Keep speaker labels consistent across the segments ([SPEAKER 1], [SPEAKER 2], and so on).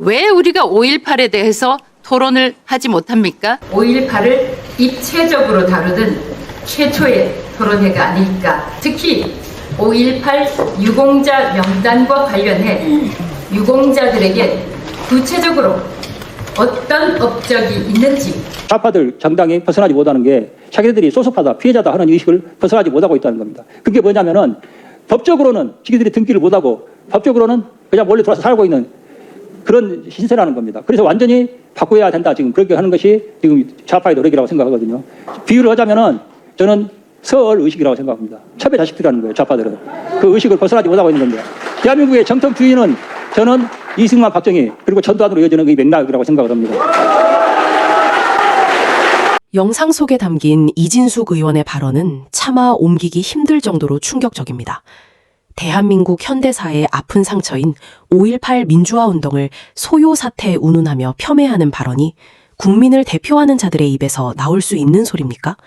[SPEAKER 1] 왜 우리가 5.18에 대해서 토론을 하지 못합니까? 5.18을 입체적으로 다루던 최초의 토론회가 아닐까. 특히 5.18 유공자 명단과 관련해 유공자들에게 구체적으로 어떤 업적이 있는지,
[SPEAKER 2] 좌파들 정당이 벗어나지 못하는 게 자기들이 소수파다, 피해자다 하는 의식을 벗어나지 못하고 있다는 겁니다. 그게 뭐냐면은 법적으로는 자기들이 등기를 못하고 법적으로는 그냥 몰래 들어와서 살고 있는 그런 신세라는 겁니다. 그래서 완전히 바꿔야 된다. 지금 그렇게 하는 것이 지금 좌파의 노력이라고 생각하거든요. 비유를 하자면은 저는 서울 의식이라고 생각합니다. 첩의 자식들이라는 거예요. 좌파들은. 그 의식을 벗어나지 못하고 있는 겁니다. 대한민국의 정통주의는 저는 이승만, 박정희 그리고 전두환으로 이어지는 그 맥락이라고 생각을 합니다.
[SPEAKER 3] 영상 속에 담긴 이진숙 의원의 발언은 차마 옮기기 힘들 정도로 충격적입니다. 대한민국 현대사의 아픈 상처인 5.18 민주화 운동을 소요 사태에 운운하며 폄훼하는 발언이 국민을 대표하는 자들의 입에서 나올 수 있는 소리입니까?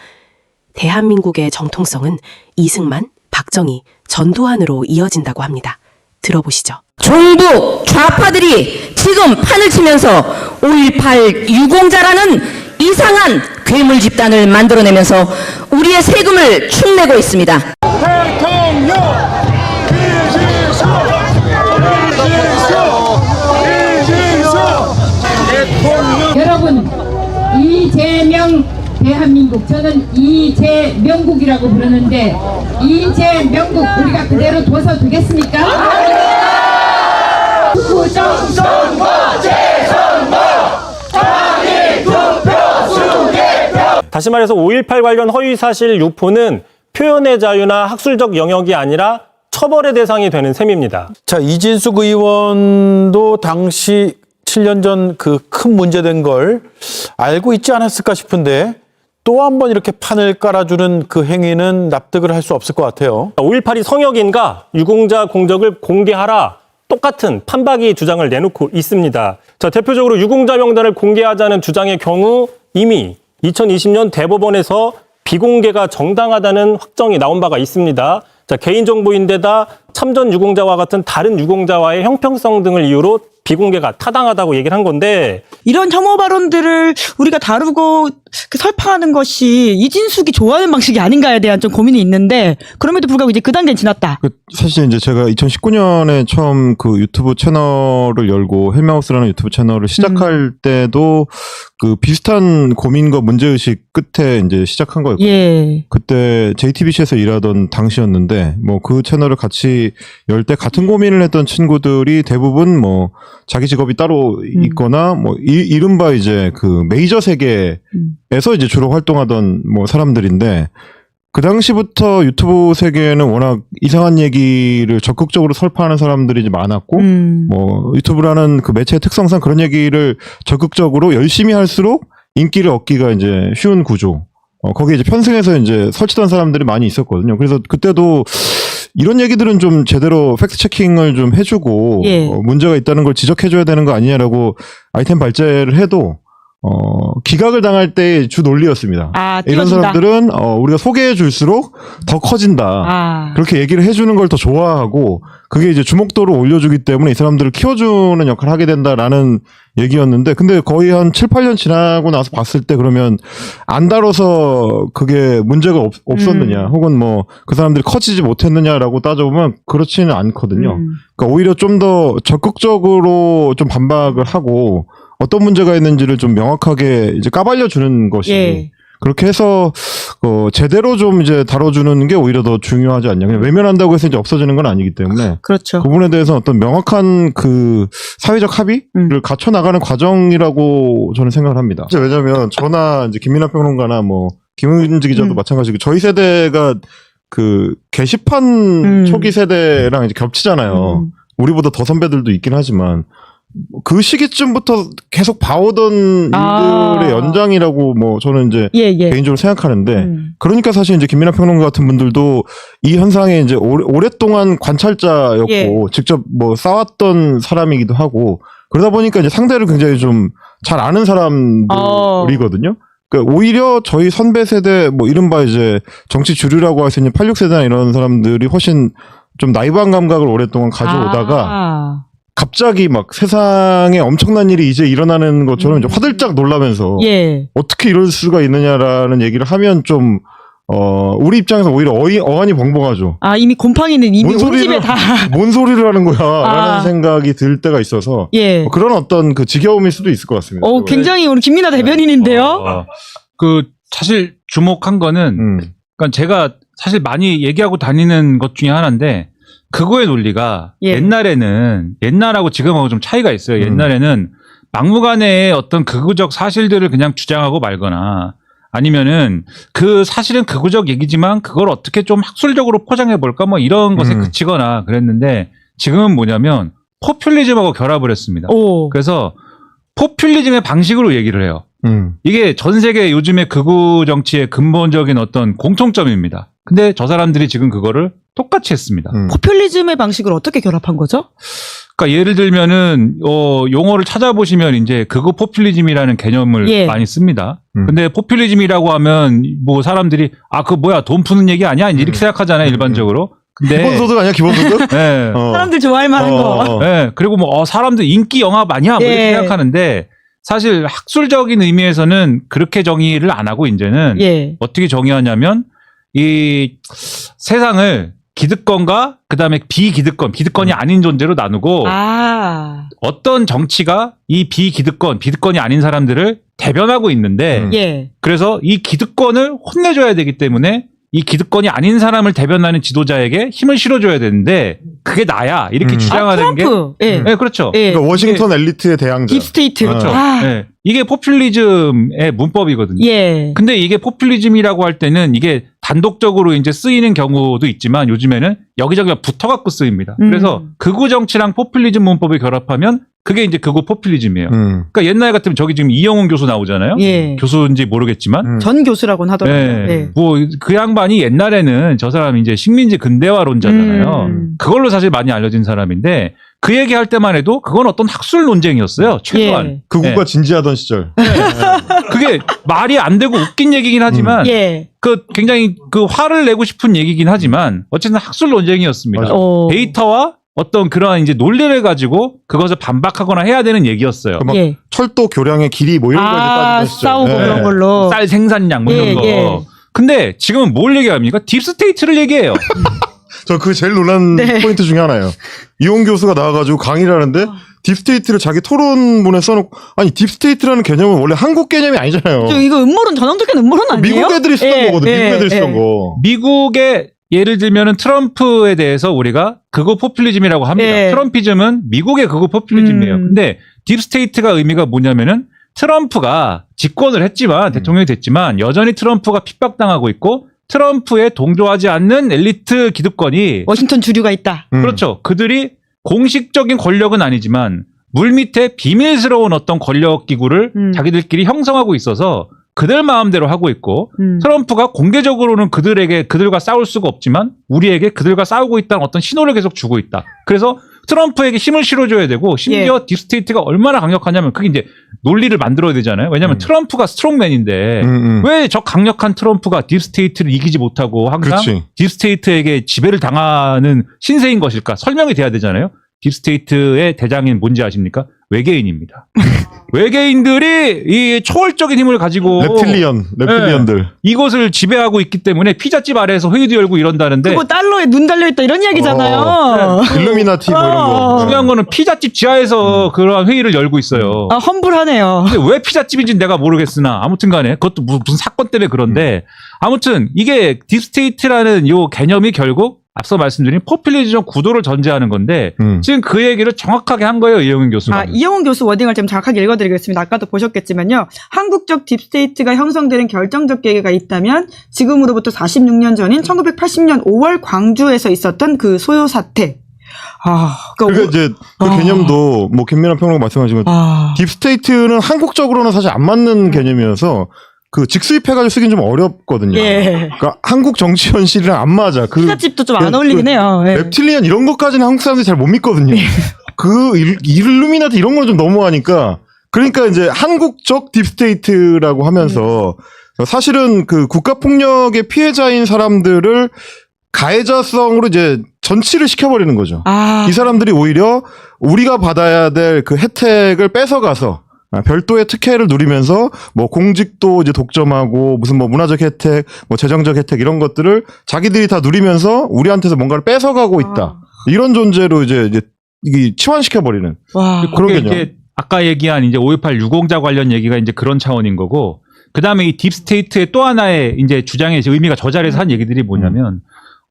[SPEAKER 3] 대한민국의 정통성은 이승만, 박정희, 전두환으로 이어진다고 합니다. 들어보시죠.
[SPEAKER 4] 종북 좌파들이 지금 판을 치면서 5.18 유공자라는 이상한 괴물 집단을 만들어내면서 우리의 세금을 축내고 있습니다.
[SPEAKER 5] 대통령 이진석
[SPEAKER 6] 여러분, 이재명 대한민국, 저는 이재명국이라고 부르는데 이재명국 우리가 그대로 둬서 되겠습니까?
[SPEAKER 5] 부정선거 재선거 당일 투표 수개표.
[SPEAKER 7] 다시 말해서 5.18 관련 허위사실 유포는 표현의 자유나 학술적 영역이 아니라 처벌의 대상이 되는 셈입니다.
[SPEAKER 8] 자, 이진숙 의원도 당시 7년 전 그 큰 문제된 걸 알고 있지 않았을까 싶은데 또 한 번 이렇게 판을 깔아주는 그 행위는 납득을 할 수 없을 것 같아요.
[SPEAKER 7] 5.18이 성역인가 유공자 공적을 공개하라. 똑같은 판박이 주장을 내놓고 있습니다. 자, 대표적으로 유공자 명단을 공개하자는 주장의 경우 이미 2020년 대법원에서 비공개가 정당하다는 확정이 나온 바가 있습니다. 자, 개인정보인데다 참전 유공자와 같은 다른 유공자와의 형평성 등을 이유로 비공개가 타당하다고 얘기를 한 건데,
[SPEAKER 9] 이런 혐오 발언들을 우리가 다루고 설파하는 것이 이진숙이 좋아하는 방식이 아닌가에 대한 좀 고민이 있는데, 그럼에도 불구하고 이제 그 단계는 지났다.
[SPEAKER 10] 사실 이제 제가 2019년에 처음 그 유튜브 채널을 열고 헬마우스라는 유튜브 채널을 시작할 때도 그 비슷한 고민과 문제의식 끝에 이제 시작한 거였거든요.
[SPEAKER 9] 예.
[SPEAKER 10] 그때 JTBC에서 일하던 당시였는데 뭐 그 채널을 같이 열 때 같은 고민을 했던 친구들이 대부분 뭐 자기 직업이 따로 있거나 뭐 이른바 이제 그 메이저 세계에서 이제 주로 활동하던 뭐 사람들인데, 그 당시부터 유튜브 세계에는 워낙 이상한 얘기를 적극적으로 설파하는 사람들이 이제 많았고, 뭐 유튜브라는 그 매체의 특성상 그런 얘기를 적극적으로 열심히 할수록 인기를 얻기가 이제 쉬운 구조. 거기에 이제 편승해서 이제 설치던 사람들이 많이 있었거든요. 그래서 그때도 이런 얘기들은 좀 제대로 팩트 체킹을 좀 해주고,
[SPEAKER 9] 예.
[SPEAKER 10] 문제가 있다는 걸 지적해줘야 되는 거 아니냐라고 아이템 발제를 해도 기각을 당할 때의 주 논리였습니다.
[SPEAKER 9] 아,
[SPEAKER 10] 이런
[SPEAKER 9] 띄워준다.
[SPEAKER 10] 사람들은 우리가 소개해 줄수록 더 커진다.
[SPEAKER 9] 아.
[SPEAKER 10] 그렇게 얘기를 해주는 걸 더 좋아하고, 그게 이제 주목도를 올려주기 때문에 이 사람들을 키워주는 역할을 하게 된다라는 얘기였는데, 근데 거의 한 7, 8년 지나고 나서 봤을 때 그러면 안 다뤄서 그게 문제가 없었느냐, 혹은 뭐 그 사람들이 커지지 못했느냐라고 따져보면 그렇지는 않거든요. 그러니까 오히려 좀 더 적극적으로 좀 반박을 하고 어떤 문제가 있는지를 좀 명확하게 이제 까발려 주는 것이,
[SPEAKER 9] 예.
[SPEAKER 10] 그렇게 해서 제대로 좀 이제 다뤄주는 게 오히려 더 중요하지 않냐. 그냥 외면한다고 해서 이제 없어지는 건 아니기 때문에
[SPEAKER 9] 그렇죠.
[SPEAKER 10] 그 부분에 대해서 어떤 명확한 그 사회적 합의를 갖춰 나가는 과정이라고 저는 생각을 합니다. 왜냐하면 저나 이제 김민하 평론가나 뭐 김은지 기자도 마찬가지고 저희 세대가 그 게시판 초기 세대랑 이제 겹치잖아요. 우리보다 더 선배들도 있긴 하지만 그 시기쯤부터 계속 봐오던 일들의 연장이라고 뭐 저는 이제 개인적으로 생각하는데, 그러니까 사실 이제 김민하 평론가 같은 분들도 이 현상에 이제 오랫동안 관찰자였고 직접 뭐 싸웠던 사람이기도 하고, 그러다 보니까 이제 상대를 굉장히 좀 잘 아는 사람들이거든요. 그러니까 오히려 저희 선배 세대 뭐 이른바 이제 정치 주류라고 할 수 있는 86세대나 이런 사람들이 훨씬 좀 나이브한 감각을 오랫동안 가져오다가 갑자기 막 세상에 엄청난 일이 이제 일어나는 것처럼 이제 화들짝 놀라면서
[SPEAKER 9] 예.
[SPEAKER 10] 어떻게 이럴 수가 있느냐라는 얘기를 하면 좀 우리 입장에서 오히려 어안이 벙벙하죠.
[SPEAKER 9] 아, 이미 곰팡이는 이미
[SPEAKER 10] 뭔
[SPEAKER 9] 온 집에 다.
[SPEAKER 10] 뭔 소리를 하는 거야
[SPEAKER 9] 아.
[SPEAKER 10] 라는 생각이 들 때가 있어서
[SPEAKER 9] 예.
[SPEAKER 10] 그런 어떤 그 지겨움일 수도 있을 것 같습니다.
[SPEAKER 9] 굉장히 오늘 김민아 대변인인데요.
[SPEAKER 11] 그 사실 주목한 거는 그러니까 제가 사실 많이 얘기하고 다니는 것 중에 하나인데 그거의 논리가
[SPEAKER 9] 예.
[SPEAKER 11] 옛날하고 지금하고 좀 차이가 있어요. 옛날에는 막무가내의 어떤 극우적 사실들을 그냥 주장하고 말거나 아니면은 그 사실은 극우적 얘기지만 그걸 어떻게 좀 학술적으로 포장해 볼까 뭐 이런 것에 그치거나 그랬는데 지금은 뭐냐면 포퓰리즘하고 결합을 했습니다.
[SPEAKER 9] 오.
[SPEAKER 11] 그래서 포퓰리즘의 방식으로 얘기를 해요. 이게 전 세계 요즘의 극우 정치의 근본적인 어떤 공통점입니다. 근데 저 사람들이 지금 그거를 똑같이 했습니다.
[SPEAKER 9] 포퓰리즘의 방식을 어떻게 결합한 거죠?
[SPEAKER 11] 그러니까 예를 들면은 용어를 찾아보시면 이제 극우 포퓰리즘이라는 개념을
[SPEAKER 9] 예.
[SPEAKER 11] 많이 씁니다. 근데 포퓰리즘이라고 하면 뭐 사람들이 그 뭐야 돈 푸는 얘기 아니야? 이렇게 생각하잖아요, 일반적으로. 근데
[SPEAKER 10] 기본소득 아니야 기본소득?
[SPEAKER 11] 네.
[SPEAKER 9] 사람들 좋아할 만한 거.
[SPEAKER 11] 네. 그리고 뭐 사람들 인기 영합 아니야? 뭐 이렇게
[SPEAKER 9] 예.
[SPEAKER 11] 생각하는데 사실 학술적인 의미에서는 그렇게 정의를 안 하고 이제는
[SPEAKER 9] 예.
[SPEAKER 11] 어떻게 정의하냐면 이 세상을 기득권과 그다음에 기득권이 아닌 존재로 나누고 어떤 정치가 이 기득권이 아닌 사람들을 대변하고 있는데
[SPEAKER 9] 예.
[SPEAKER 11] 그래서 이 기득권을 혼내줘야 되기 때문에 이 기득권이 아닌 사람을 대변하는 지도자에게 힘을 실어줘야 되는데 그게 나야 이렇게 주장하는 게
[SPEAKER 9] 트럼프. 예.
[SPEAKER 11] 네, 그렇죠.
[SPEAKER 9] 예.
[SPEAKER 10] 그러니까 워싱턴 엘리트의 대항자.
[SPEAKER 9] 딥스테이트.
[SPEAKER 11] 그렇죠. 네. 이게 포퓰리즘의 문법이거든요.
[SPEAKER 9] 예.
[SPEAKER 11] 근데 이게 포퓰리즘이라고 할 때는 이게 단독적으로 이제 쓰이는 경우도 있지만 요즘에는 여기저기 붙어갖고 쓰입니다. 그래서 극우 정치랑 포퓰리즘 문법을 결합하면 그게 이제 극우 포퓰리즘이에요. 그러니까 옛날 같으면 저기 지금 이영훈 교수 나오잖아요.
[SPEAKER 9] 예.
[SPEAKER 11] 교수인지 모르겠지만.
[SPEAKER 9] 전 교수라고는 하더라고요.
[SPEAKER 11] 네.
[SPEAKER 9] 네.
[SPEAKER 11] 뭐 그 양반이 옛날에는 저 사람이 이제 식민지 근대화론자잖아요. 그걸로 사실 많이 알려진 사람인데 그 얘기할 때만 해도 그건 어떤 학술 논쟁이었어요. 최소한.
[SPEAKER 9] 예.
[SPEAKER 10] 극우가 진지하던 시절.
[SPEAKER 11] 그게 말이 안 되고 웃긴 얘기긴 하지만
[SPEAKER 9] 예.
[SPEAKER 11] 그 굉장히 그 화를 내고 싶은 얘기긴 하지만 어쨌든 학술 논쟁이었습니다. 데이터와 어떤 그러한 이제 논리를 가지고 그것을 반박하거나 해야 되는 얘기였어요.
[SPEAKER 10] 막
[SPEAKER 9] 예.
[SPEAKER 10] 철도 교량의 길이 뭐 이런 거 이제 따지던 시절.
[SPEAKER 9] 싸우고
[SPEAKER 10] 네.
[SPEAKER 9] 그런 걸로.
[SPEAKER 11] 쌀 생산량 뭐 이런
[SPEAKER 9] 예,
[SPEAKER 11] 거.
[SPEAKER 9] 예.
[SPEAKER 11] 근데 지금은 뭘 얘기합니까? 딥스테이트를 얘기해요.
[SPEAKER 10] 저 그 제일 놀란 포인트 중에 하나예요. 이용 교수가 나와가지고 강의를 하는데 딥스테이트를 자기 토론문에 써놓고 아니 딥스테이트라는 개념은 원래 한국 개념이 아니잖아요.
[SPEAKER 9] 이거 음모론 전형적인 음모론 아니에요?
[SPEAKER 10] 미국 애들이 쓰던
[SPEAKER 9] 예,
[SPEAKER 10] 거거든.
[SPEAKER 9] 예,
[SPEAKER 10] 미국 애들이 쓰던
[SPEAKER 9] 예.
[SPEAKER 10] 거.
[SPEAKER 11] 미국의 예를 들면은 트럼프에 대해서 우리가 극우 포퓰리즘이라고 합니다.
[SPEAKER 9] 예.
[SPEAKER 11] 트럼피즘은 미국의 극우 포퓰리즘이에요. 근데 딥스테이트가 의미가 뭐냐면은 트럼프가 집권을 했지만 대통령이 됐지만 여전히 트럼프가 핍박당하고 있고 트럼프에 동조하지 않는 엘리트 기득권이
[SPEAKER 9] 워싱턴 주류가 있다.
[SPEAKER 11] 그렇죠. 그들이 공식적인 권력은 아니지만 물밑에 비밀스러운 어떤 권력 기구를 자기들끼리 형성하고 있어서 그들 마음대로 하고 있고 트럼프가 공개적으로는 그들과 싸울 수가 없지만 우리에게 그들과 싸우고 있다는 어떤 신호를 계속 주고 있다. 그래서 트럼프에게 힘을 실어줘야 되고 심지어 딥스테이트가 얼마나 강력하냐면 그게 이제 논리를 만들어야 되잖아요. 왜냐하면 트럼프가 스트롱맨인데 왜 저 강력한 트럼프가 딥스테이트를 이기지 못하고 항상
[SPEAKER 10] 그렇지.
[SPEAKER 11] 딥스테이트에게 지배를 당하는 신세인 것일까? 설명이 돼야 되잖아요. 딥스테이트의 대장인 뭔지 아십니까? 외계인입니다. 외계인들이 이 초월적인 힘을 가지고
[SPEAKER 10] reptilian들.
[SPEAKER 11] 이곳을 지배하고 있기 때문에 피자집 아래에서 회의도 열고 이런다는데
[SPEAKER 9] 그거 달러에 눈 달려있다 이런 이야기잖아요.
[SPEAKER 10] 일루미나티 뭐 이런 거.
[SPEAKER 11] 중요한 거는 피자집 지하에서 그러한 회의를 열고 있어요.
[SPEAKER 9] 험불하네요.
[SPEAKER 11] 근데 왜 피자집인지 내가 모르겠으나 아무튼 간에 그것도 무슨 사건 때문에 그런데 아무튼 이게 딥스테이트라는 요 개념이 결국 앞서 말씀드린 포퓰리즘 구도를 전제하는 건데 지금 그 얘기를 정확하게 한 거예요. 이영훈 교수가.
[SPEAKER 9] 이영훈 교수 워딩을 좀 정확하게 읽어드리겠습니다. 아까도 보셨겠지만요. 한국적 딥스테이트가 형성되는 결정적 계기가 있다면 지금으로부터 46년 전인 1980년 5월 광주에서 있었던 그 소요 사태.
[SPEAKER 10] 그러니까 이제 그 개념도 뭐 김민환 평론가 말씀하신 것처럼 딥스테이트는 한국적으로는 사실 안 맞는 개념이어서 그 직수입해가지고 쓰긴 좀 어렵거든요.
[SPEAKER 9] 예.
[SPEAKER 10] 그러니까 한국 정치 현실이랑 안 맞아.
[SPEAKER 9] 피자집도 좀 안 어울리긴 해요. 예.
[SPEAKER 10] reptilian 이런 것까지는 한국 사람들이 잘 못 믿거든요. 그 일루미나티 이런 건 좀 너무하니까 그러니까 이제 한국적 딥스테이트라고 하면서 사실은 그 국가폭력의 피해자인 사람들을 가해자성으로 이제 전치를 시켜버리는 거죠.
[SPEAKER 9] 아.
[SPEAKER 10] 이 사람들이 오히려 우리가 받아야 될 그 혜택을 뺏어가서 별도의 특혜를 누리면서 뭐 공직도 이제 독점하고 무슨 뭐 문화적 혜택, 뭐 재정적 혜택 이런 것들을 자기들이 다 누리면서 우리한테서 뭔가를 뺏어가고 있다. 이런 존재로 이제 이게 치환시켜버리는
[SPEAKER 9] 와.
[SPEAKER 10] 그런
[SPEAKER 11] 그게
[SPEAKER 10] 개념.
[SPEAKER 11] 이제 아까 얘기한 이제 5.18 유공자 관련 얘기가 이제 그런 차원인 거고, 그 다음에 이 딥스테이트의 또 하나의 이제 주장의 의미가 저 자리에서 한 얘기들이 뭐냐면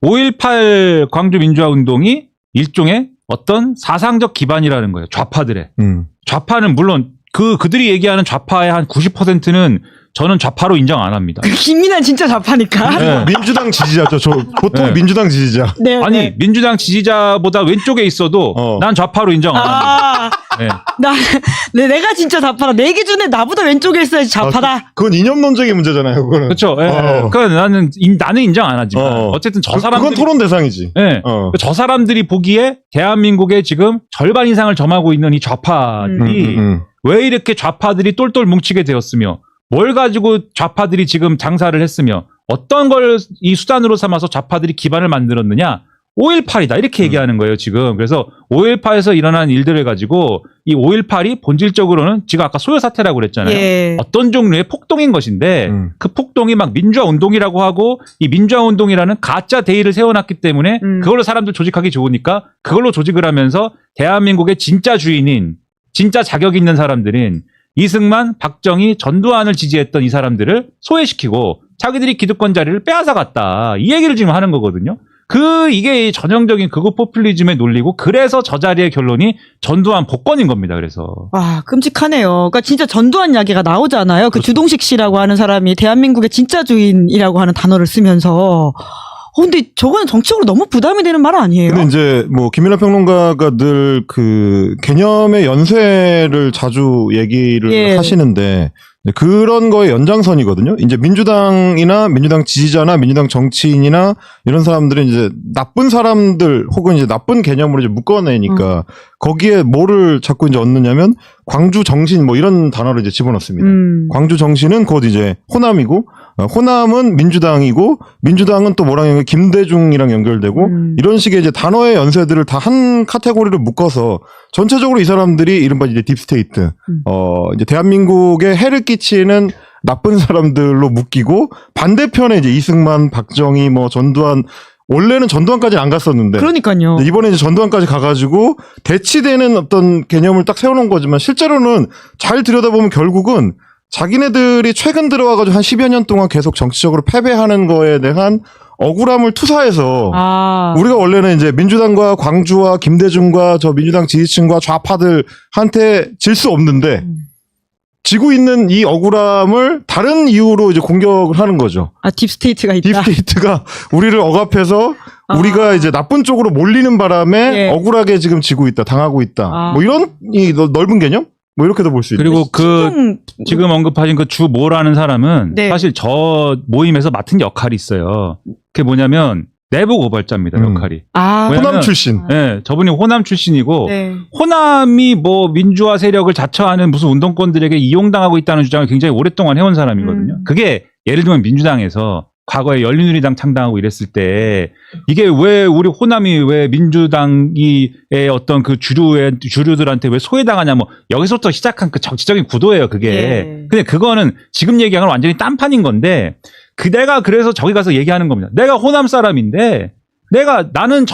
[SPEAKER 11] 5.18 광주 민주화 운동이 일종의 어떤 사상적 기반이라는 거예요. 좌파들의. 좌파는 물론 그들이 얘기하는 좌파의 한 90%는 저는 좌파로 인정 안 합니다.
[SPEAKER 9] 김민환 진짜 좌파니까.
[SPEAKER 11] 네.
[SPEAKER 10] 민주당 지지자죠. 저 보통
[SPEAKER 11] 네.
[SPEAKER 10] 민주당 지지자.
[SPEAKER 9] 네.
[SPEAKER 11] 아니
[SPEAKER 9] 네.
[SPEAKER 11] 민주당 지지자보다 왼쪽에 있어도 난 좌파로 인정 안 합니다. 네.
[SPEAKER 9] 내가 진짜 좌파다. 내 기준에 나보다 왼쪽에 있어야지 좌파다.
[SPEAKER 10] 그건 이념 논쟁의 문제잖아요. 그거는.
[SPEAKER 11] 그렇죠. 예, 예. 그러니까 나는 인정 안 하지만 어쨌든 저 사람들이
[SPEAKER 10] 그건 토론 대상이지.
[SPEAKER 11] 예. 저 사람들이 보기에 대한민국의 지금 절반 이상을 점하고 있는 이 좌파들이 왜 이렇게 좌파들이 똘똘 뭉치게 되었으며 뭘 가지고 좌파들이 지금 장사를 했으며 어떤 걸 이 수단으로 삼아서 좌파들이 기반을 만들었느냐. 5.18이다 이렇게 얘기하는 거예요 지금. 그래서 5.18에서 일어난 일들을 가지고 이 5.18이 본질적으로는 지금 아까 소요 사태라고 그랬잖아요.
[SPEAKER 9] 예.
[SPEAKER 11] 어떤 종류의 폭동인 것인데 그 폭동이 막 민주화 운동이라고 하고 이 민주화 운동이라는 가짜 대의를 세워놨기 때문에 그걸로 사람들 조직하기 좋으니까 그걸로 조직을 하면서 대한민국의 진짜 주인인 진짜 자격 있는 사람들인 이승만, 박정희, 전두환을 지지했던 이 사람들을 소외시키고 자기들이 기득권 자리를 빼앗아갔다. 이 얘기를 지금 하는 거거든요. 이게 전형적인 극우 포퓰리즘의 논리고 그래서 저 자리의 결론이 전두환 복권인 겁니다. 그래서.
[SPEAKER 9] 와, 끔찍하네요. 그러니까 진짜 전두환 이야기가 나오잖아요. 그 주동식 씨라고 하는 사람이 대한민국의 진짜 주인이라고 하는 단어를 쓰면서 근데 저거는 정치적으로 너무 부담이 되는 말 아니에요?
[SPEAKER 10] 근데 이제 뭐 김민하 평론가가 늘 그 개념의 연쇄를 자주 얘기를 하시는데 그런 거의 연장선이거든요. 이제 민주당이나 민주당 지지자나 민주당 정치인이나 이런 사람들은 이제 나쁜 사람들 혹은 이제 나쁜 개념으로 이제 묶어내니까 거기에 뭐를 자꾸 이제 얻느냐면 광주 정신 뭐 이런 단어를 이제 집어넣습니다. 광주 정신은 곧 이제 호남이고 호남은 민주당이고 민주당은 또 뭐랑 연결 김대중이랑 연결되고 이런 식의 이제 단어의 연쇄들을 다 한 카테고리로 묶어서 전체적으로 이 사람들이 이른바 이제 딥스테이트 이제 대한민국에 해를 끼치는 나쁜 사람들로 묶이고 반대편에 이제 이승만, 박정희, 뭐 전두환 원래는 전두환까지는 안 갔었는데
[SPEAKER 9] 그러니까요.
[SPEAKER 10] 이번에 이제 전두환까지 가가지고 대치되는 어떤 개념을 딱 세워놓은 거지만 실제로는 잘 들여다보면 결국은 자기네들이 최근 들어와가지고 한 10여 년 동안 계속 정치적으로 패배하는 거에 대한 억울함을 투사해서 우리가 원래는 이제 민주당과 광주와 김대중과 저 민주당 지지층과 좌파들한테 질 수 없는데 지고 있는 이 억울함을 다른 이유로 이제 공격을 하는 거죠.
[SPEAKER 9] 딥스테이트가 있다.
[SPEAKER 10] 딥스테이트가 우리를 억압해서 우리가 이제 나쁜 쪽으로 몰리는 바람에 억울하게 지금 지고 있다, 당하고 있다. 뭐 이런 이 넓은 개념? 뭐 이렇게도 볼 수 있죠.
[SPEAKER 11] 그리고 지금 언급하신 그 주 모라는 사람은 사실 저 모임에서 맡은 역할이 있어요. 그게 뭐냐면 내부 고발자입니다. 역할이.
[SPEAKER 10] 호남 출신.
[SPEAKER 11] 네, 저분이 호남 출신이고
[SPEAKER 9] 네.
[SPEAKER 11] 호남이 뭐 민주화 세력을 자처하는 무슨 운동권들에게 이용당하고 있다는 주장을 굉장히 오랫동안 해온 사람이거든요. 그게 예를 들면 민주당에서 과거에 열린우리당 창당하고 이랬을 때 이게 왜 우리 호남이 왜 민주당의 어떤 그 주류들한테 왜 소외당하냐 뭐 여기서부터 시작한 그 정치적인 구도예요 그게. 근데 그거는 지금 얘기한 건 완전히 딴판인 건데 내가 그래서 저기 가서 얘기하는 겁니다. 내가 호남 사람인데 나는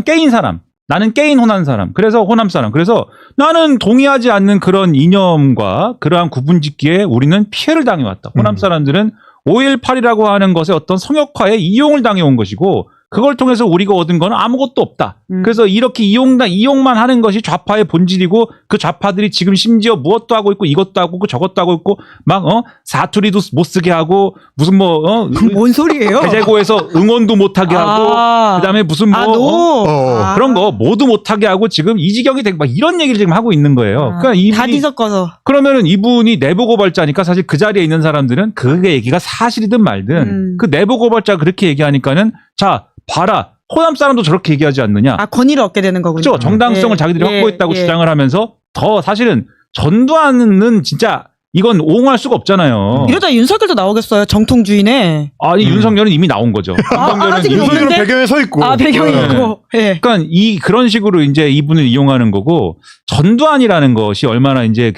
[SPEAKER 11] 깨인 사람. 나는 깨인 호남 사람. 그래서 호남 사람. 그래서 나는 동의하지 않는 그런 이념과 그러한 구분짓기에 우리는 피해를 당해왔다. 호남 사람들은 5.18이라고 하는 것의 어떤 성역화에 이용을 당해온 것이고 그걸 통해서 우리가 얻은 건 아무것도 없다. 그래서 이렇게 이용만 하는 것이 좌파의 본질이고 그 좌파들이 지금 심지어 무엇도 하고 있고 이것도 하고 저것도 하고 있고 막 사투리도 못 쓰게 하고 무슨
[SPEAKER 9] 뭔 소리예요?
[SPEAKER 11] 대제고에서 응원도 못하게 하고 그다음에 무슨 그런 거 모두 못하게 하고 지금 이 지경이 되고 막 이런 얘기를 지금 하고 있는 거예요. 그러니까
[SPEAKER 9] 다 뒤섞어서.
[SPEAKER 11] 그러면은 이분이 내부 고발자니까 사실 그 자리에 있는 사람들은 그 얘기가 사실이든 말든 그 내부 고발자가 그렇게 얘기하니까는 자 봐라. 호남 사람도 저렇게 얘기하지 않느냐.
[SPEAKER 9] 권위를 얻게 되는 거군요.
[SPEAKER 11] 그렇죠. 정당성을 자기들이 확보했다고 주장을 하면서 더 사실은 전두환은 진짜 이건 옹호할 수가 없잖아요.
[SPEAKER 9] 이러다 윤석열도 나오겠어요. 정통주의네.
[SPEAKER 11] 아니 윤석열은 이미 나온 거죠.
[SPEAKER 9] 아직은
[SPEAKER 11] 이미-
[SPEAKER 10] 윤석열은
[SPEAKER 9] 없는데?
[SPEAKER 10] 배경에 서 있고.
[SPEAKER 9] 아, 배경이
[SPEAKER 11] 네.
[SPEAKER 9] 있고. 예.
[SPEAKER 11] 그러니까 그런 식으로 이제 이분을 이용하는 거고, 전두환이라는 것이 얼마나 이제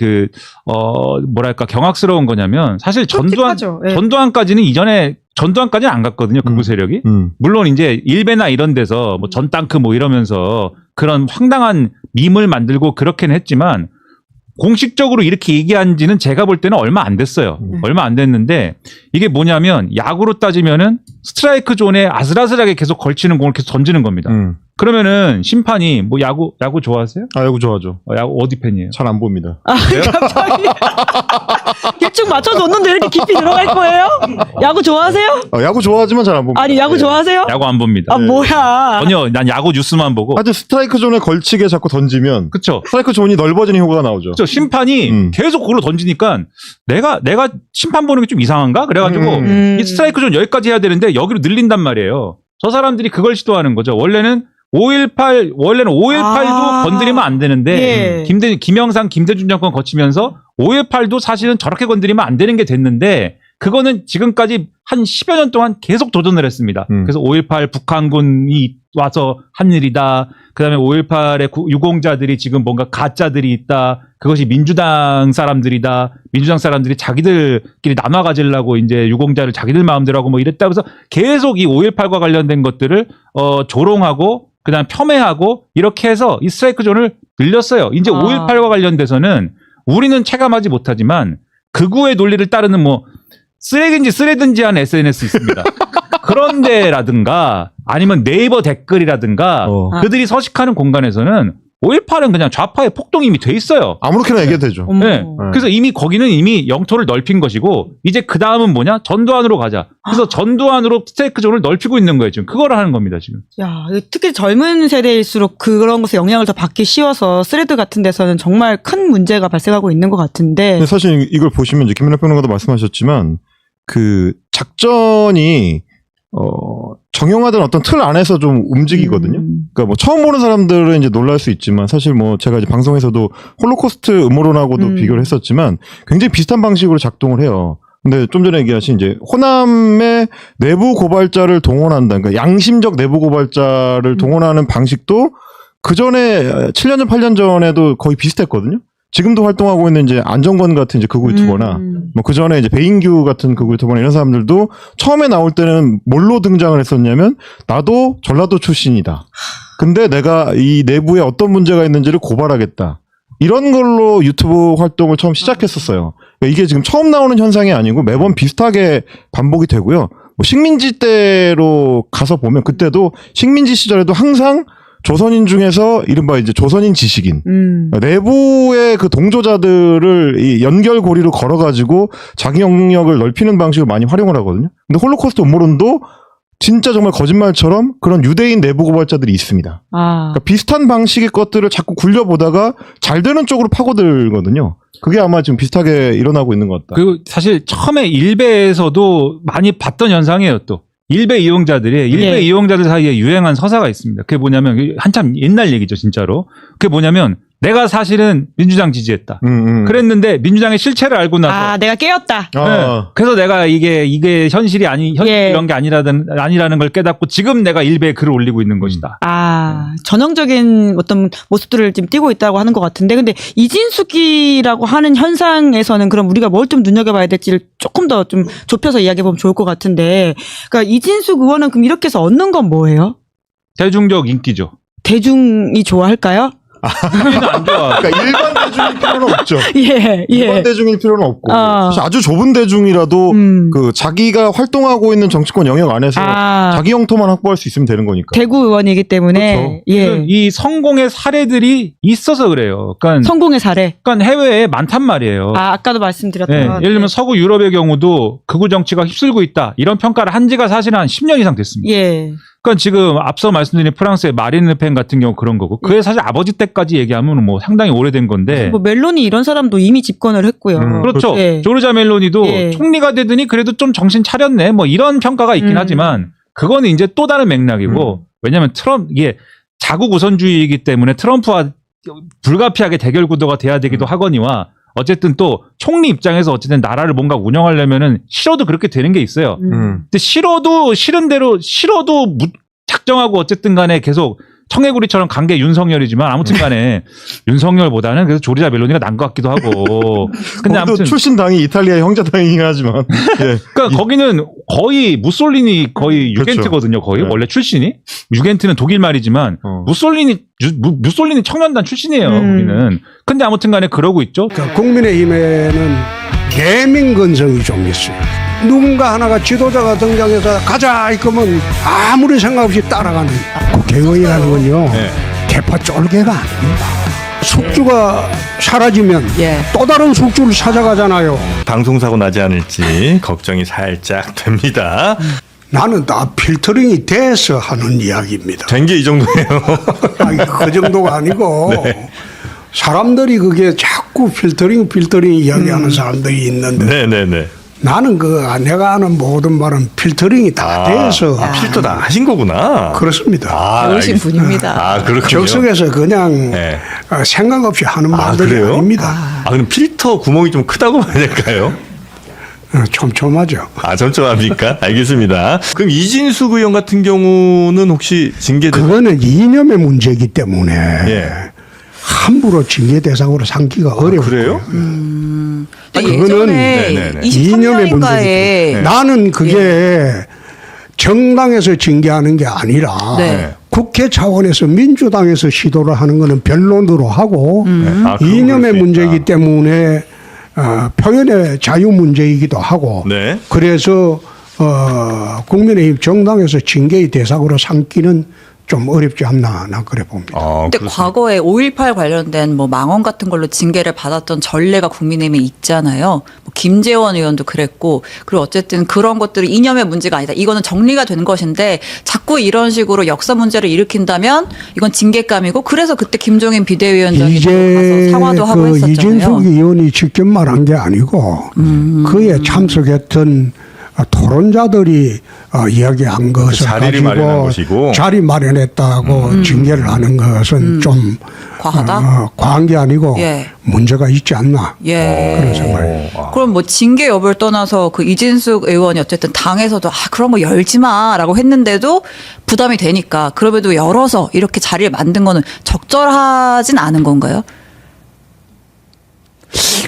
[SPEAKER 11] 뭐랄까 경악스러운 거냐면, 사실
[SPEAKER 9] 끔찍하죠. 예.
[SPEAKER 11] 전두환까지는 안 갔거든요. 극우 세력이. 물론 이제 일베나 이런 데서 뭐 전땅크 뭐 이러면서 그런 황당한 밈을 만들고 그렇게는 했지만, 공식적으로 이렇게 얘기한 지는 제가 볼 때는 얼마 안 됐어요. 얼마 안 됐는데, 이게 뭐냐면 야구로 따지면은 스트라이크 존에 아슬아슬하게 계속 걸치는 공을 계속 던지는 겁니다. 그러면은 심판이 뭐 야구 좋아하세요?
[SPEAKER 10] 아, 야구 좋아하죠.
[SPEAKER 11] 야구 어디 팬이에요?
[SPEAKER 10] 잘 안 봅니다.
[SPEAKER 9] 갑자기. 대충 맞춰줬는데 이렇게 깊이 들어갈 거예요? 야구 좋아하세요?
[SPEAKER 10] 야구 좋아하지만 잘 안 봅니다.
[SPEAKER 9] 아니, 야구
[SPEAKER 10] 예.
[SPEAKER 9] 좋아하세요?
[SPEAKER 11] 야구 안 봅니다.
[SPEAKER 9] 아, 뭐야.
[SPEAKER 11] 전혀 난 야구 뉴스만 보고.
[SPEAKER 10] 하여튼 스트라이크 존에 걸치게 자꾸 던지면
[SPEAKER 11] 그쵸.
[SPEAKER 10] 스트라이크 존이 넓어지는 효과가 나오죠.
[SPEAKER 11] 그쵸. 심판이 계속 그걸로 던지니까 내가 심판 보는 게 좀 이상한가? 그래가지고 이 스트라이크 존 여기까지 해야 되는데 여기로 늘린단 말이에요. 저 사람들이 그걸 시도하는 거죠. 원래는 5.18도 건드리면 안 되는데,
[SPEAKER 9] 예.
[SPEAKER 11] 김영삼, 김대중 정권 거치면서 5.18도 사실은 저렇게 건드리면 안 되는 게 됐는데, 그거는 지금까지 한 10여 년 동안 계속 도전을 했습니다. 그래서 5.18 북한군이 와서 한 일이다. 그 다음에 5.18의 유공자들이 지금 뭔가 가짜들이 있다. 그것이 민주당 사람들이다. 민주당 사람들이 자기들끼리 나눠 가지려고 이제 유공자를 자기들 마음대로 하고 뭐 이랬다. 그래서 계속 이 5.18과 관련된 것들을 조롱하고 그다음 폄훼하고 이렇게 해서 이 스트라이크 존을 늘렸어요. 이제 5.18과 관련돼서는 우리는 체감하지 못하지만 극우의 논리를 따르는 뭐 쓰레기인지 쓰레든지 하는 SNS 있습니다. 그런 데라든가 아니면 네이버 댓글이라든가 그들이 서식하는 공간에서는 5.18은 그냥 좌파의 폭동이 이미 돼 있어요.
[SPEAKER 10] 아무렇게나 얘기해도 되죠.
[SPEAKER 11] 네. 그래서 이미 거기는 이미 영토를 넓힌 것이고 이제 그 다음은 뭐냐? 전두환으로 가자. 그래서 전두환으로 스트라이크 존을 넓히고 있는 거예요. 지금 그거를 하는 겁니다. 지금.
[SPEAKER 9] 야, 특히 젊은 세대일수록 그런 것에 영향을 더 받기 쉬워서 스레드 같은 데서는 정말 큰 문제가 발생하고 있는 것 같은데.
[SPEAKER 10] 근데 사실 이걸 보시면 이제 김민하 평론가도 말씀하셨지만 그 작전이 정형화된 어떤 틀 안에서 좀 움직이거든요. 그러니까 뭐 처음 보는 사람들은 이제 놀랄 수 있지만 사실 뭐 제가 이제 방송에서도 홀로코스트 음모론하고도 비교를 했었지만 굉장히 비슷한 방식으로 작동을 해요. 근데 좀 전에 얘기하신 이제 호남의 내부 고발자를 동원한다. 그러니까 양심적 내부 고발자를 동원하는 방식도 그 전에 7년 전, 8년 전에도 거의 비슷했거든요. 지금도 활동하고 있는 이제 안정권 같은 이제 극우 유튜버나 뭐 그 전에 이제 배인규 같은 극우 유튜버나 이런 사람들도 처음에 나올 때는 뭘로 등장을 했었냐면 나도 전라도 출신이다. 근데 내가 이 내부에 어떤 문제가 있는지를 고발하겠다. 이런 걸로 유튜브 활동을 처음 시작했었어요. 그러니까 이게 지금 처음 나오는 현상이 아니고 매번 비슷하게 반복이 되고요. 뭐 식민지 때로 가서 보면 그때도 식민지 시절에도 항상 조선인 중에서 이른바 이제 조선인 지식인 내부의 그 동조자들을 이 연결고리로 걸어가지고 자기 영역을 넓히는 방식을 많이 활용을 하거든요. 근데 홀로코스트 음모론도 진짜 정말 거짓말처럼 그런 유대인 내부 고발자들이 있습니다. 그러니까 비슷한 방식의 것들을 자꾸 굴려보다가 잘 되는 쪽으로 파고들거든요. 그게 아마 지금 비슷하게 일어나고 있는 것 같다.
[SPEAKER 11] 그리고 사실 처음에 일베에서도 많이 봤던 현상이에요. 또 일베 이용자들 사이에 유행한 서사가 있습니다. 그게 뭐냐면 한참 옛날 얘기죠, 진짜로. 그게 뭐냐면 내가 사실은 민주당 지지했다. 그랬는데 민주당의 실체를 알고 나서
[SPEAKER 9] 내가 깨었다.
[SPEAKER 11] 네. 그래서 내가 이게 현실이 이런 게 아니라는 걸 깨닫고 지금 내가 일베에 글을 올리고 있는 것이다.
[SPEAKER 9] 전형적인 어떤 모습들을 지금 띠고 있다고 하는 것 같은데, 근데 이진숙이라고 하는 현상에서는 그럼 우리가 뭘 좀 눈여겨봐야 될지를 조금 더 좀 좁혀서 이야기해보면 좋을 것 같은데, 그러니까 이진숙 의원은 그럼 이렇게 해서 얻는 건 뭐예요?
[SPEAKER 11] 대중적 인기죠.
[SPEAKER 9] 대중이 좋아할까요?
[SPEAKER 11] 우리는 안 좋아.
[SPEAKER 10] 그러니까 일반 대중일 필요는 없죠.
[SPEAKER 9] 예.
[SPEAKER 10] 일반 대중일 필요는 없고 사실 아주 좁은 대중이라도 그 자기가 활동하고 있는 정치권 영역 안에서 자기 영토만 확보할 수 있으면 되는 거니까.
[SPEAKER 9] 대구 의원이기 때문에.
[SPEAKER 11] 그렇죠. 이 성공의 사례들이 있어서 그래요. 그러니까
[SPEAKER 9] 성공의 사례.
[SPEAKER 11] 그러니까 해외에 많단 말이에요.
[SPEAKER 9] 아까도 말씀드렸던.
[SPEAKER 11] 네, 예를 들면 서구 유럽의 경우도 극우 정치가 휩쓸고 있다. 이런 평가를 한 지가 사실은 한 10년 이상 됐습니다.
[SPEAKER 9] 예.
[SPEAKER 11] 그러니까 지금 앞서 말씀드린 프랑스의 마린 르펜 같은 경우 그런 거고, 그게 사실 아버지 때까지 얘기하면 뭐 상당히 오래된 건데.
[SPEAKER 9] 뭐 멜로니 이런 사람도 이미 집권을 했고요.
[SPEAKER 11] 그렇죠.
[SPEAKER 9] 예.
[SPEAKER 11] 조르자 멜로니도 총리가 되더니 그래도 좀 정신 차렸네. 뭐 이런 평가가 있긴 하지만 그거는 이제 또 다른 맥락이고, 왜냐하면 이게 자국 우선주의이기 때문에 트럼프와 불가피하게 대결 구도가 돼야 되기도 하거니와 어쨌든 또 총리 입장에서 어쨌든 나라를 뭔가 운영하려면은 싫어도 그렇게 되는 게 있어요. 근데 싫어도 싫은 대로 싫어도 작정하고 어쨌든 간에 계속 청개구리처럼 간 게 윤석열이지만 아무튼 간에 윤석열보다는 그래서 조리자 멜로니가 난 것 같기도 하고. 근데 아무튼
[SPEAKER 10] 출신 당이 이탈리아 형제당이긴 하지만. 예.
[SPEAKER 11] 그러니까 거기는 거의 무솔리니 거의
[SPEAKER 10] 그렇죠.
[SPEAKER 11] 유겐트거든요. 거의
[SPEAKER 10] 네.
[SPEAKER 11] 원래 출신이 유겐트는 독일 말이지만 무솔리니 청년단 출신이에요. 거기는. 근데 아무튼간에 그러고 있죠.
[SPEAKER 12] 국민의힘에는 개민건성이 좀 있어요. 누군가 하나가 지도자가 등장해서 가자 이거면 아무리 생각 없이 따라가는 국회의원이라는 건요. 개파 쫄개가 아닙니다. 숙주가 사라지면 또 다른 숙주를 찾아가잖아요.
[SPEAKER 13] 방송사고 나지 않을지 걱정이 살짝 됩니다.
[SPEAKER 12] 나는 다 필터링이 돼서 하는 이야기입니다.
[SPEAKER 13] 된 게 이 정도예요.
[SPEAKER 12] 아니, 그 정도가 아니고 사람들이 그게 자꾸 필터링 이야기하는 사람들이 있는데
[SPEAKER 13] 네네네.
[SPEAKER 12] 나는 내가 아는 모든 말은 필터링이 다 돼서
[SPEAKER 13] 필터 다 하신 거구나.
[SPEAKER 12] 그렇습니다.
[SPEAKER 4] 좋으신 분입니다.
[SPEAKER 13] 그렇군요.
[SPEAKER 12] 적석에서 그냥 생각 없이 하는 말들이
[SPEAKER 13] 그래요?
[SPEAKER 12] 아닙니다.
[SPEAKER 13] 그럼 필터 구멍이 좀 크다고 봐야 될까요?
[SPEAKER 12] 촘촘하죠.
[SPEAKER 13] 촘촘합니까? 알겠습니다. 그럼 이진숙 의원 같은 경우는 혹시
[SPEAKER 12] 그거는 이념의 문제이기 때문에
[SPEAKER 13] 예.
[SPEAKER 12] 함부로 징계 대상으로 삼기가 어려워요.
[SPEAKER 13] 그래요?
[SPEAKER 12] 그거는 이념의 문제이기 나는 그게 정당에서 징계하는 게 아니라 국회 차원에서 민주당에서 시도를 하는 거는 변론으로 하고 이념의 문제이기 때문에 표현의 자유 문제이기도 하고 그래서 국민의힘 정당에서 징계의 대상으로 삼기는 좀 어렵지 않나 난 그래 봅니다.
[SPEAKER 14] 근데 과거에 5.18 관련된 뭐 망언 같은 걸로 징계를 받았던 전례가 국민의힘에 있잖아요. 뭐 김재원 의원도 그랬고 그리고 어쨌든 그런 것들이 이념의 문제가 아니다. 이거는 정리가 된 것인데 자꾸 이런 식으로 역사 문제를 일으킨다면 이건 징계감이고 그래서 그때 김종인 비대위원장이 가서 사과도 하고 했었잖아요.
[SPEAKER 12] 이진숙 의원이 직접 말한 게 아니고 그에 참석했던 토론자들이 이야기한 것을
[SPEAKER 13] 자리를 마련한 것이고
[SPEAKER 12] 자리 마련했다고 징계를 하는 것은 좀
[SPEAKER 14] 과하다?
[SPEAKER 12] 과한 게 아니고 문제가 있지 않나 그런 생각이에요.
[SPEAKER 14] 그럼 뭐 징계 여부를 떠나서 그 이진숙 의원이 어쨌든 당에서도 그런 거 열지 마라고 했는데도 부담이 되니까 그럼에도 열어서 이렇게 자리를 만든 거는 적절하진 않은 건가요?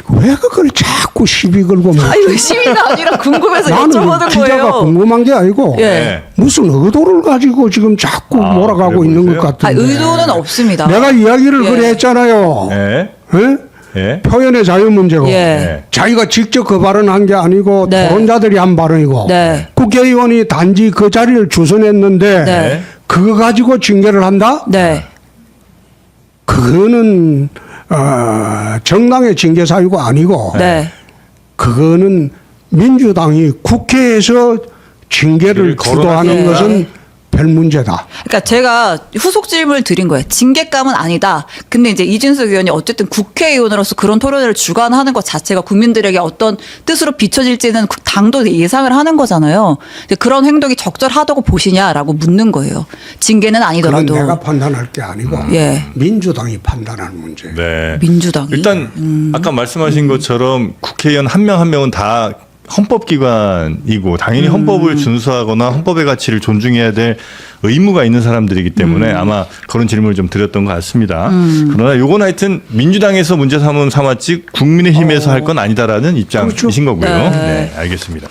[SPEAKER 12] 왜 그걸 자꾸 시비 걸고
[SPEAKER 14] 이거 시비가 아니라 궁금해서 여쭤보는
[SPEAKER 12] 나는 기자가
[SPEAKER 14] 거예요.
[SPEAKER 12] 궁금한 게 아니고 무슨 의도를 가지고 지금 자꾸 몰아가고 있는 것 같은데
[SPEAKER 14] 의도는 없습니다.
[SPEAKER 12] 내가 이야기를 그래 했잖아요. 표현의 자유 문제고 자기가 직접 그 발언한 게 아니고 토론자들이 한 발언이고 국회의원이 단지 그 자리를 주선했는데 그거 가지고 징계를 한다? 그거는 정당의 징계 사유가 아니고 그거는 민주당이 국회에서 징계를 주도하는 것은 별 문제다.
[SPEAKER 14] 그러니까 제가 후속 질문을 드린 거예요. 징계감은 아니다. 근데 이제 이진숙 의원이 어쨌든 국회의원으로서 그런 토론회를 주관하는 것 자체가 국민들에게 어떤 뜻으로 비춰질지는 당도 예상을 하는 거잖아요. 그런 행동이 적절하다고 보시냐라고 묻는 거예요. 징계는 아니더라도.
[SPEAKER 12] 그건 내가 판단할 게 아니고 민주당이 판단하는 문제예요.
[SPEAKER 14] 민주당이.
[SPEAKER 13] 일단 아까 말씀하신 것처럼 국회의원 한 명 한 명은 다 헌법기관이고 당연히 헌법을 준수하거나 헌법의 가치를 존중해야 될 의무가 있는 사람들이기 때문에 아마 그런 질문을 좀 드렸던 것 같습니다. 그러나 요건 하여튼 민주당에서 문제 삼았지 국민의힘에서 할 건 아니다라는 입장이신 거고요. 네, 알겠습니다.